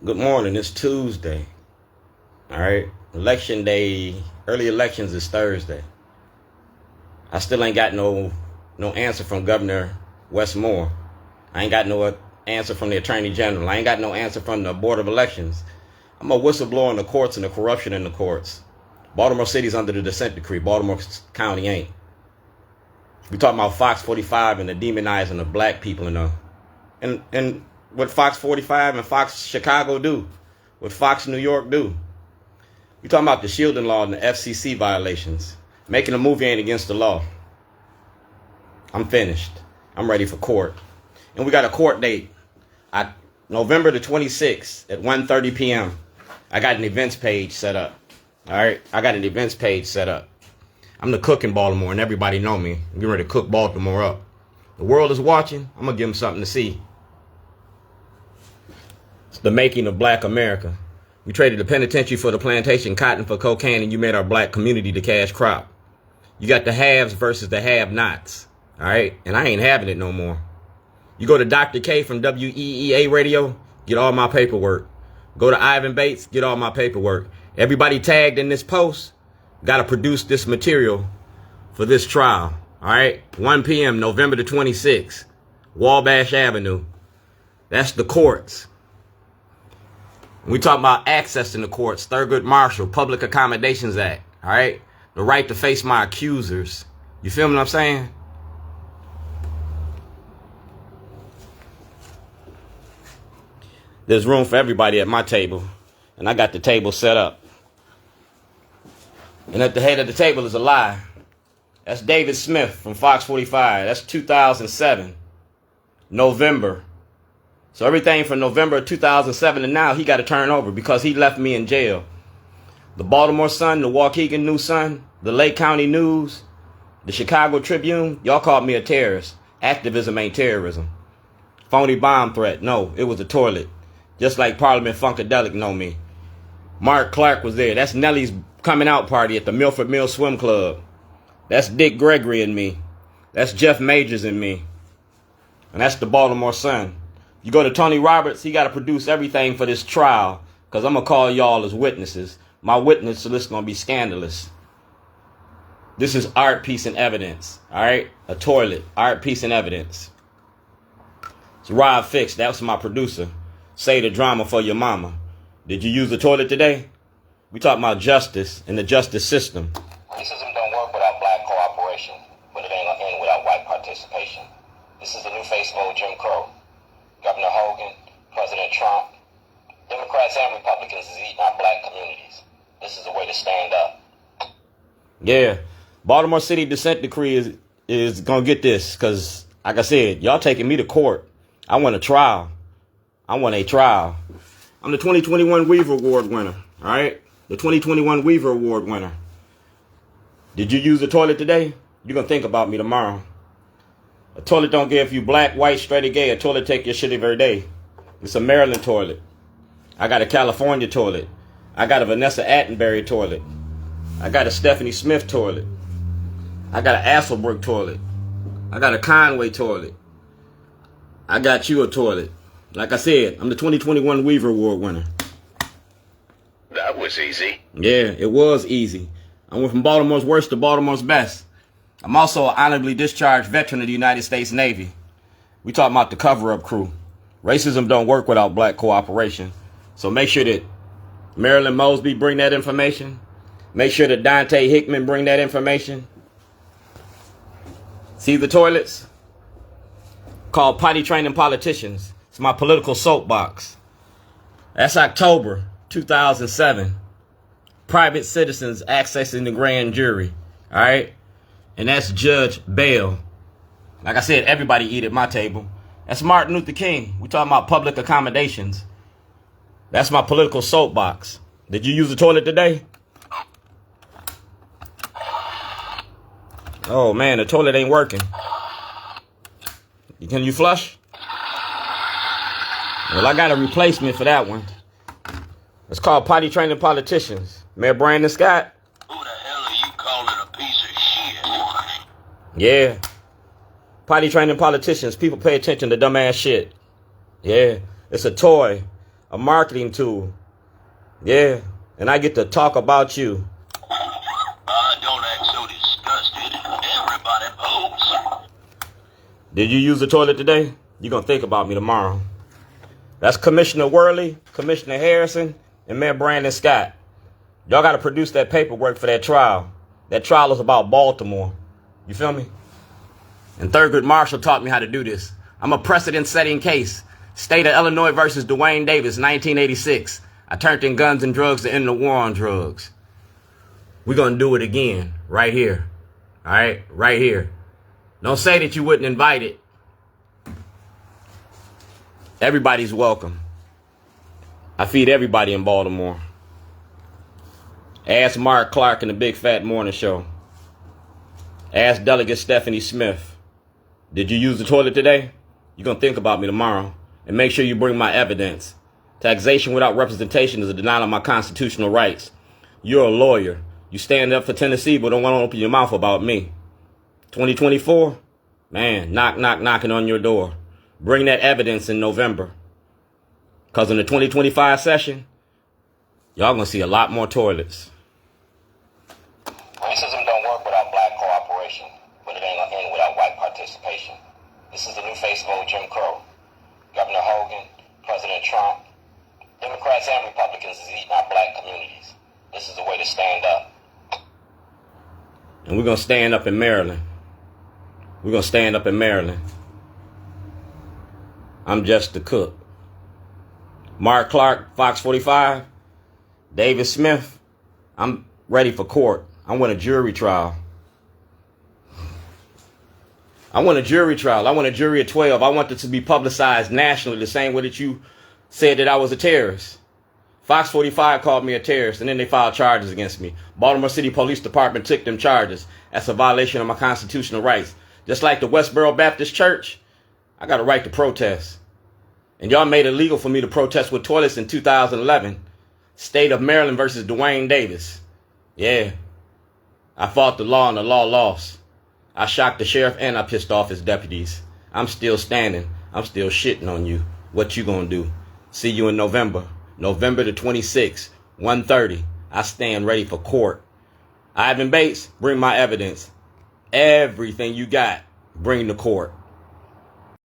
Good morning. It's Tuesday. All right. Election day. Early elections is Thursday. I still ain't got no answer from Governor Westmore. I ain't got no answer from the Attorney General. I ain't got no answer from the Board of Elections. I'm a whistleblower in the courts and the corruption in the courts. Baltimore City's under the dissent decree. Baltimore County ain't. We talking about Fox 45 and the demonizing of black people and what Fox 45 and Fox Chicago do, what Fox New York do. We talking about the shielding law and the FCC violations. Making a movie ain't against the law. I'm finished. I'm ready for court. And we got a court date. November the 26th at 1:30 p.m. I got an events page set up. All right? I got an events page set up. I'm the cook in Baltimore, and everybody know me. I'm getting ready to cook Baltimore up. The world is watching. I'm going to give them something to see. It's the making of black America. We traded the penitentiary for the plantation, cotton for cocaine, and you made our black community the cash crop. You got the haves versus the have-nots. All right? And I ain't having it no more. You go to Dr. Kaye from WEAA radio, get all my paperwork. Go to Ivan Bates, get all my paperwork. Everybody tagged in this post got to produce this material for this trial. All right? 1 p.m., November the 26th, Wabash Avenue. That's the courts. We talk about access in the courts, Thurgood Marshall, Public Accommodations Act. All right? The right to face my accusers. You feel what I'm saying? There's room for everybody at my table, and I got the table set up. And at the head of the table is a lie. That's David Smith from Fox 45. That's 2007, November. So everything from November 2007 to now, he got to turn over because he left me in jail. The Baltimore Sun, the Waukegan News Sun, the Lake County News, the Chicago Tribune, y'all called me a terrorist. Activism ain't terrorism. Phony bomb threat. No, it was a toilet. Just like Parliament Funkadelic know me. Mark Clark was there. That's Nellie's coming out party at the Milford Mill Swim Club. That's Dick Gregory and me. That's Jeff Majors and me. And that's the Baltimore Sun. You go to Tony Roberts, he got to produce everything for this trial because I'm going to call y'all as witnesses. My witness list is going to be scandalous. This is art, piece, and evidence. All right? A toilet. Art, piece, and evidence. It's Rob Fix. That's my producer. Say the drama for your mama. Did you use the toilet today? We talking about justice and the justice system. Racism don't work without black cooperation, but it ain't gonna end without white participation. This is the new face of old Jim Crow. Governor Hogan, President Trump, Democrats and Republicans is eating our black communities. This is the way to stand up. Yeah, Baltimore City dissent decree is gonna get this because, like I said, y'all taking me to court. I want a trial. I want a trial. I'm the 2021 Weaver Award winner. All right, the 2021 Weaver Award winner. Did you use the toilet today? You're gonna think about me tomorrow. A toilet don't care if you black, white, straight, or gay. A toilet take your shit every day. It's a Maryland toilet. I got a California toilet. I got a Vanessa Attenberry toilet. I got a Stephanie Smith toilet. I got an Asselbrook toilet. I got a Conway toilet. I got you a toilet. Like I said, I'm the 2021 Weaver Award winner. That was easy. Yeah, it was easy. I went from Baltimore's worst to Baltimore's best. I'm also an honorably discharged veteran of the United States Navy. We talking about the cover-up crew. Racism don't work without black cooperation. So make sure that Marilyn Mosby bring that information. Make sure that Dante Hickman bring that information. See the toilets? Called Potty Training Politicians. It's my political soapbox. That's October 2007. Private citizens accessing the grand jury. All right? And that's Judge Bell. Like I said, everybody eat at my table. That's Martin Luther King. We talking about public accommodations. That's my political soapbox. Did you use the toilet today? Oh, man, the toilet ain't working. Can you flush? Well, I got a replacement for that one. It's called Potty Training Politicians. Mayor Brandon Scott. Who the hell are you calling a piece of shit? Yeah. Potty training politicians. People pay attention to dumbass shit. Yeah. It's a toy. a marketing tool. Yeah, and I get to talk about you. Don't act so disgusted. Everybody poops. Did you use the toilet today? You're going to think about me tomorrow. That's Commissioner Worley, Commissioner Harrison, and Mayor Brandon Scott. Y'all got to produce that paperwork for that trial. That trial is about Baltimore. You feel me? And Thurgood Marshall taught me how to do this. I'm a precedent-setting case. State of Illinois versus Dwayne Davis, 1986. I turned in guns and drugs to end the war on drugs. We're going to do it again, right here. All right? Right here. Don't say that you wouldn't invite it. Everybody's welcome. I feed everybody in Baltimore. Ask Mark Clark in the Big Fat Morning Show. Ask Delegate Stephanie Smith. Did you use the toilet today? You're going to think about me tomorrow. And make sure you bring my evidence. Taxation without representation is a denial of my constitutional rights. You're a lawyer. You stand up for Tennessee, but don't want to open your mouth about me. 2024? Man, knocking on your door. Bring that evidence in November. Because in the 2025 session, y'all going to see a lot more toilets. Racism don't work without black cooperation, but it ain't gonna end without white participation. This is the new face of old Jim Crow. Governor Hogan, President Trump, Democrats and Republicans is eating our black communities. This is the way to stand up. And we're going to stand up in Maryland. We're going to stand up in Maryland. I'm just the cook. Mark Clark, Fox 45. David Smith. I'm ready for court. I want a jury trial. I want a jury trial. I want a jury of 12. I want this to be publicized nationally the same way that you said that I was a terrorist. Fox 45 called me a terrorist, and then they filed charges against me. Baltimore City Police Department took them charges. That's a violation of my constitutional rights. Just like the Westboro Baptist Church, I got a right to protest. And y'all made it legal for me to protest with toilets in 2011. State of Maryland versus Dwayne Davis. Yeah. I fought the law and the law lost. I shocked the sheriff and I pissed off his deputies. I'm still standing. I'm still shitting on you. What you gonna do? See you in November. November the 26th, 1:30. I stand ready for court. Ivan Bates, bring my evidence. Everything you got, bring to court.